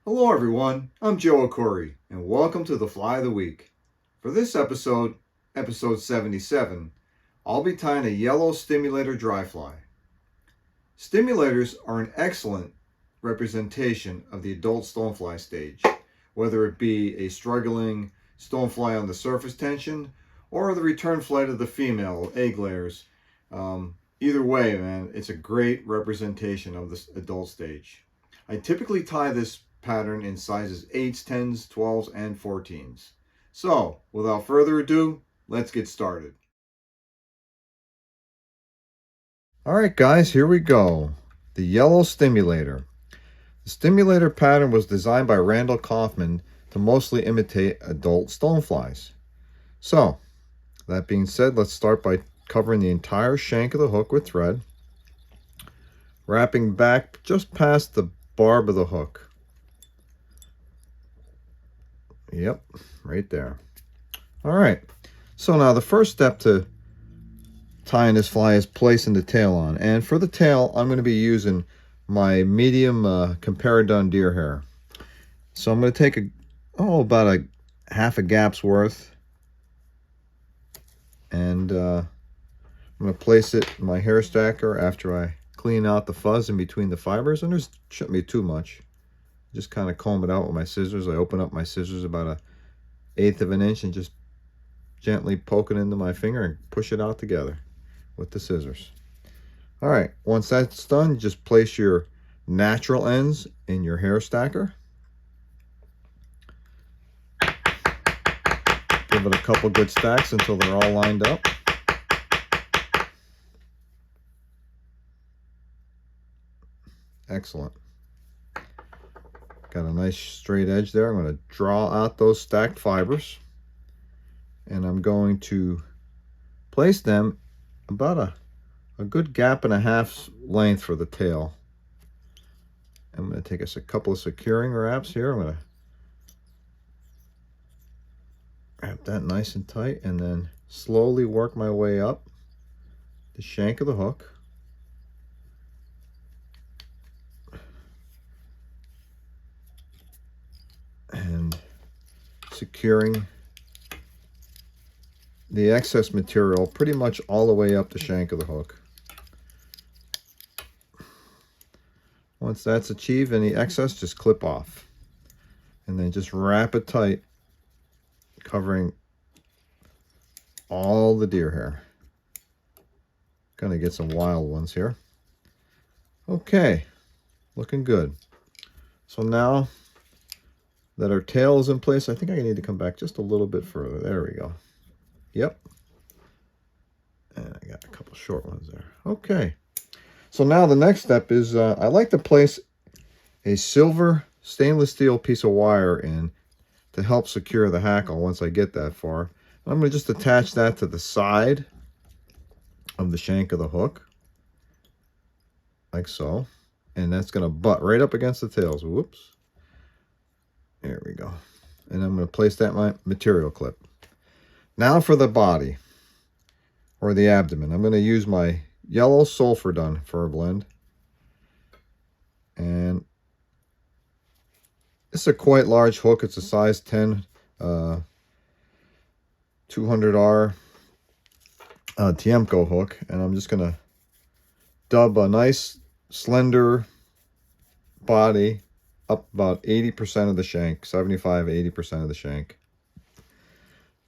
Hello everyone, I'm Joe Ackourey, and welcome to the Fly of the Week. For this episode, episode 77, I'll be tying a Yellow Stimulator Dry fly. Stimulators are an excellent representation of the adult stonefly stage, whether it be a struggling stonefly on the surface tension or the return flight of the female egg layers. Either way, man, it's a great representation of this adult stage. I typically tie this pattern in sizes 8s, 10s, 12s, and 14s. So, without further ado, let's get started. Alright guys, here we go. The Yellow Stimulator. The stimulator pattern was designed by Randall Kaufman to mostly imitate adult stoneflies. So, that being said, let's start by covering the entire shank of the hook with thread, wrapping back just past the barb of the hook. Yep, right there. Alright, so now the first step to tying this fly is placing the tail on. And for the tail, I'm going to be using my medium Compara deer hair. So I'm going to take about a half a gap's worth, and I'm going to place it in my hair stacker after I clean out the fuzz in between the fibers. And there shouldn't be too much. Just kind of comb it out with my scissors. I open up my scissors about 1/8 of an inch and just gently poke it into my finger and push it out together with the scissors. All right, once that's done, just place your natural ends in your hair stacker. Give it a couple good stacks until they're all lined up. Excellent. Got a nice straight edge there. I'm going to draw out those stacked fibers, and I'm going to place them about a good gap and a half length for the tail. I'm going to take us a couple of securing wraps here. I'm going to wrap that nice and tight, and then slowly work my way up the shank of the hook. And securing the excess material pretty much all the way up the shank of the hook. Once that's achieved, any excess just clip off, and then just wrap it tight, covering all the deer hair. Gonna get some wild ones here. Okay, looking good. So now that our tail is in place, I think I need to come back just a little bit further. There we go. Yep. And I got a couple short ones there. Okay. So now the next step is I like to place a silver stainless steel piece of wire in to help secure the hackle once I get that far. I'm going to just attach that to the side of the shank of the hook, like so. And that's going to butt right up against the tails. Whoops. There we go. And I'm going to place that in my material clip. Now for the body, or the abdomen. I'm going to use my yellow Sulphur done fur blend. And this is a quite large hook. It's a size 10 200R Tiemco hook. And I'm just going to dub a nice slender body up about 80% of the shank, 75-80% of the shank.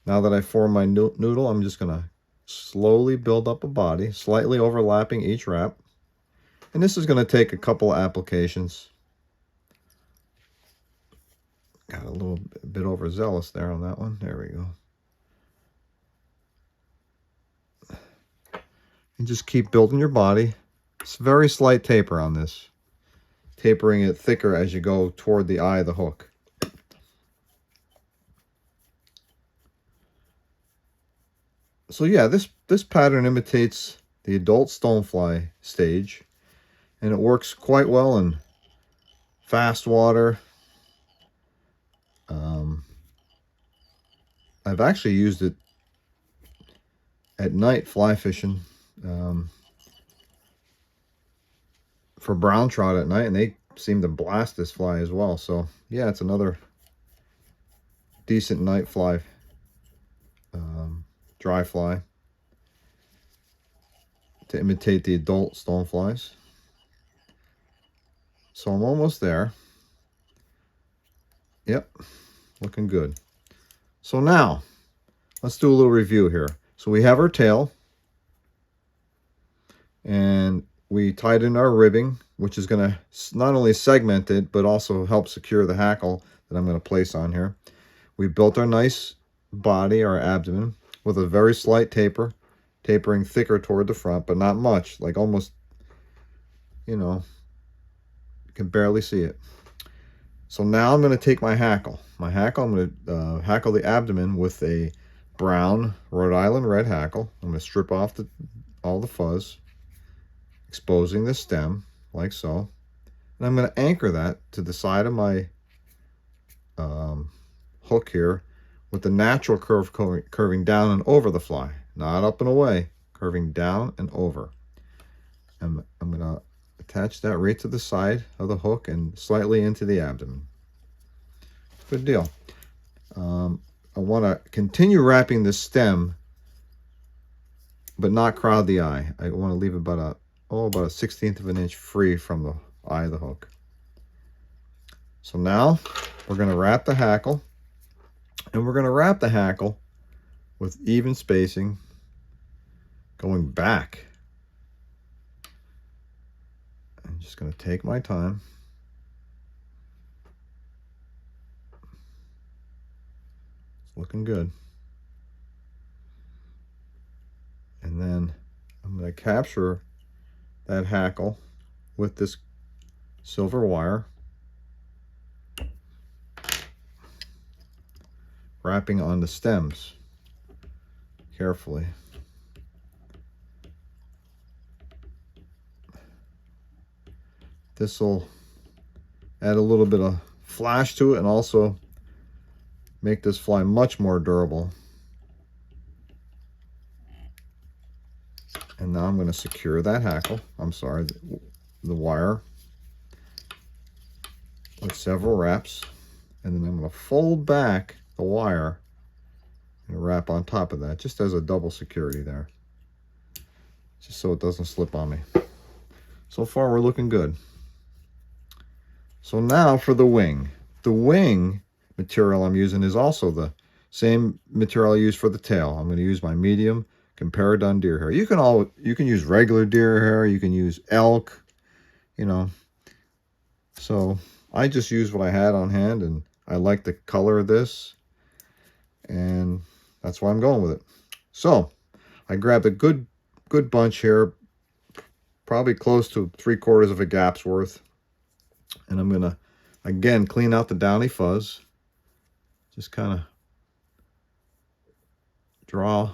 Now that I form my noodle, I'm just going to slowly build up a body, slightly overlapping each wrap. And this is going to take a couple of applications. Got a little bit overzealous there on that one. There we go. And just keep building your body. It's a very slight taper on this, tapering it thicker as you go toward the eye of the hook. So yeah, this pattern imitates the adult stonefly stage, and it works quite well in fast water. I've actually used it at night fly fishing for brown trout at night, and they seem to blast this fly as well. So yeah, it's another decent night fly, dry fly to imitate the adult stoneflies. So I'm almost there. Yep, looking good. So now let's do a little review here. So we have our tail, and we tied in our ribbing, which is going to not only segment it, but also help secure the hackle that I'm going to place on here. We built our nice body, our abdomen, with a very slight taper, tapering thicker toward the front, but not much, like almost, you know, you can barely see it. So now I'm going to take my hackle. I'm going to hackle the abdomen with a brown Rhode Island red hackle. I'm going to strip off all the fuzz, exposing the stem like so. And I'm going to anchor that to the side of my hook here with the natural curve curving down and over the fly, not up and away, curving down and over. I'm going to attach that right to the side of the hook and slightly into the abdomen. Good deal. I want to continue wrapping the stem, but not crowd the eye. I want to leave about a 1/16 of an inch free from the eye of the hook. So now we're going to wrap the hackle, and we're going to wrap the hackle with even spacing going back. I'm just going to take my time. It's looking good. And then I'm going to capture that hackle with this silver wire, wrapping on the stems carefully. This will add a little bit of flash to it and also make this fly much more durable. And now I'm going to secure that hackle, the wire, with several wraps. And then I'm going to fold back the wire and wrap on top of that, just as a double security there, just so it doesn't slip on me. So far we're looking good. So now for the wing. The wing material I'm using is also the same material I use for the tail. I'm going to use my medium Compara done deer hair. You can use regular deer hair, you can use elk, you know. So I just used what I had on hand, and I like the color of this, and that's why I'm going with it. So I grabbed a good bunch here, probably close to 3/4 of a gap's worth. And I'm going to, again, clean out the downy fuzz. Just kind of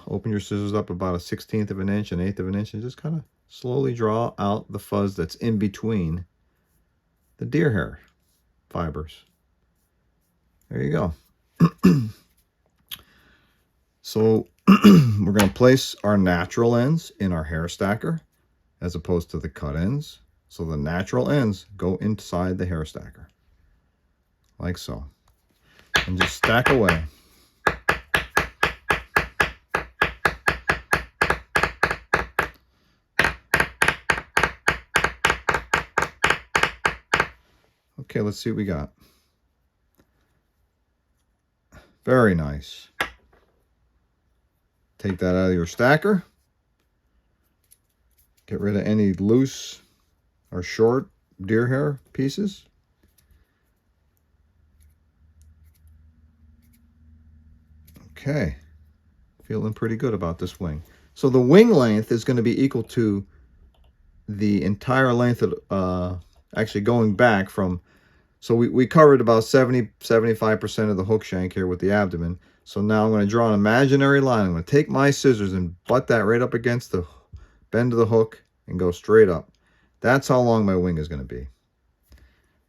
open your scissors up about a 1/16 of an inch, an 1/8 of an inch, and just kind of slowly draw out the fuzz that's in between the deer hair fibers. There you go. So we're going to place our natural ends in our hair stacker as opposed to the cut ends. So the natural ends go inside the hair stacker, like so, and just stack away. Okay, let's see what we got. Very nice. Take that out of your stacker. Get rid of any loose or short deer hair pieces. Okay, feeling pretty good about this wing. So the wing length is going to be equal to the entire length of, actually going back from, so we covered about 70-75% of the hook shank here with the abdomen. So now I'm going to draw an imaginary line. I'm going to take my scissors and butt that right up against the bend of the hook and go straight up. That's how long my wing is going to be.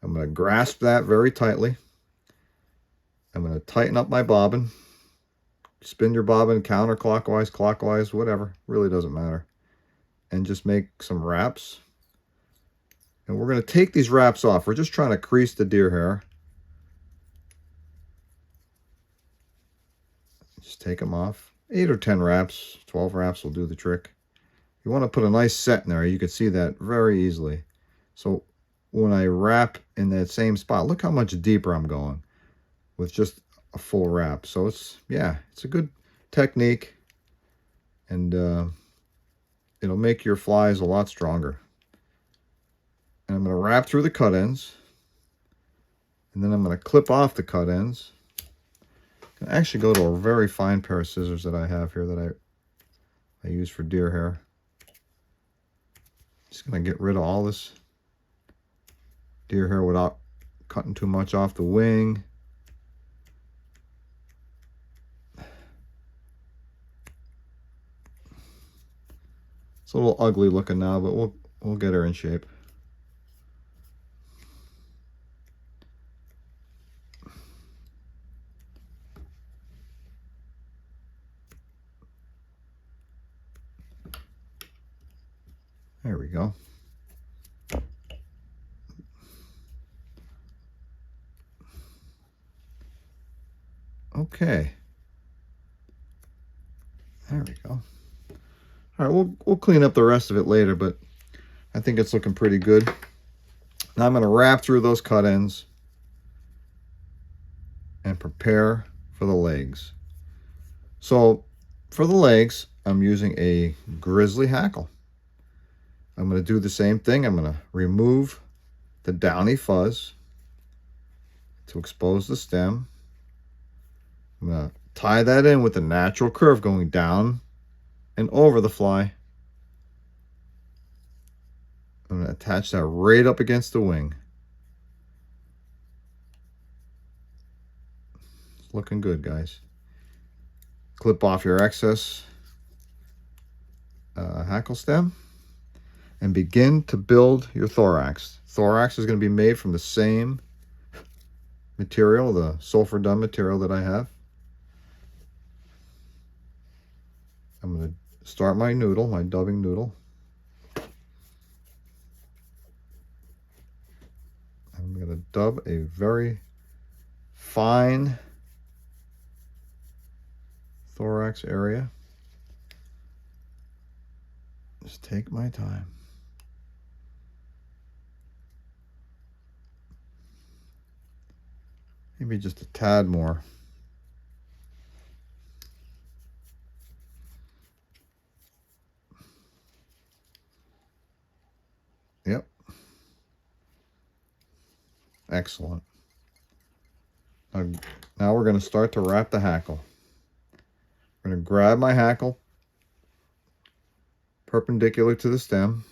I'm going to grasp that very tightly. I'm going to tighten up my bobbin. Spin your bobbin counterclockwise, clockwise, whatever. Really doesn't matter. And just make some wraps And we're going to take these wraps off. We're just trying to crease the deer hair. Just take them off. 8 or 10 wraps, 12 wraps will do the trick. You want to put a nice set in there. You can see that very easily. So when I wrap in that same spot, look how much deeper I'm going with just a full wrap. So it's, yeah, it's a good technique, and it'll make your flies a lot stronger. And I'm going to wrap through the cut ends, and then I'm going to clip off the cut ends. I can actually go to a very fine pair of scissors that I have here that I use for deer hair. Just going to get rid of all this deer hair without cutting too much off the wing. It's a little ugly looking now, but we'll get her in shape. There we go. Okay. There we go. All right, we'll clean up the rest of it later, but I think it's looking pretty good. Now I'm going to wrap through those cut ends and prepare for the legs. So for the legs, I'm using a Grizzly hackle. I'm going to do the same thing. I'm going to remove the downy fuzz to expose the stem. I'm going to tie that in with a natural curve going down and over the fly. I'm going to attach that right up against the wing. It's looking good, guys. Clip off your excess hackle stem and begin to build your thorax. Thorax is going to be made from the same material, the sulfur done material that I have. I'm going to start my noodle, my dubbing noodle. I'm going to dub a very fine thorax area. Just take my time. Maybe just a tad more. Yep. Excellent. Now we're going to start to wrap the hackle. I'm going to grab my hackle perpendicular to the stem.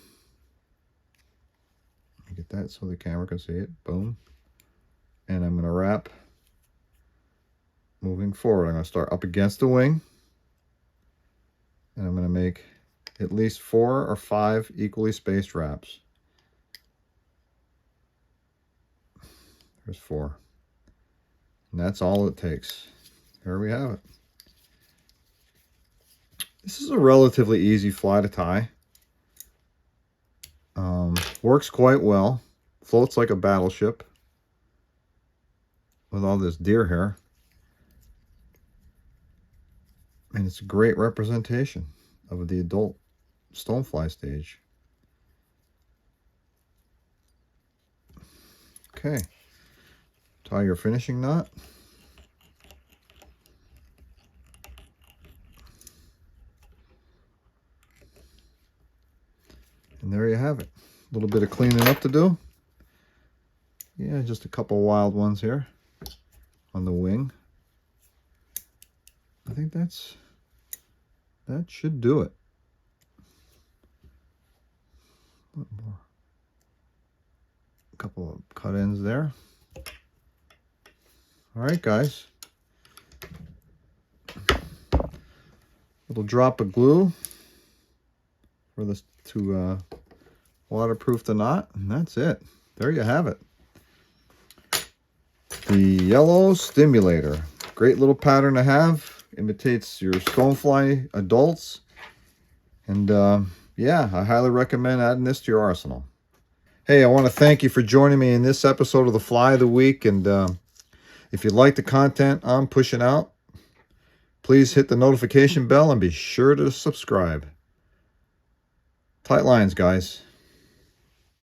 Get that so the camera can see it. Boom. And I'm going to wrap moving forward. I'm going to start up against the wing. And I'm going to make at least 4 or 5 equally spaced wraps. There's 4. And that's all it takes. There we have it. This is a relatively easy fly to tie. Works quite well. Floats like a battleship with all this deer hair. And it's a great representation of the adult stonefly stage. Okay. Tie your finishing knot. And there you have it. A little bit of cleaning up to do. Yeah, just a couple wild ones here on the wing. I think that should do it. A little more. A couple of cut ends there. All right, guys. Little drop of glue for this to waterproof the knot, and that's it. There you have it. The Yellow Stimulator. Great little pattern to have. Imitates your stonefly adults. And yeah, I highly recommend adding this to your arsenal. Hey, I want to thank you for joining me in this episode of the Fly of the Week. And if you like the content I'm pushing out, please hit the notification bell and be sure to subscribe. Tight lines, guys.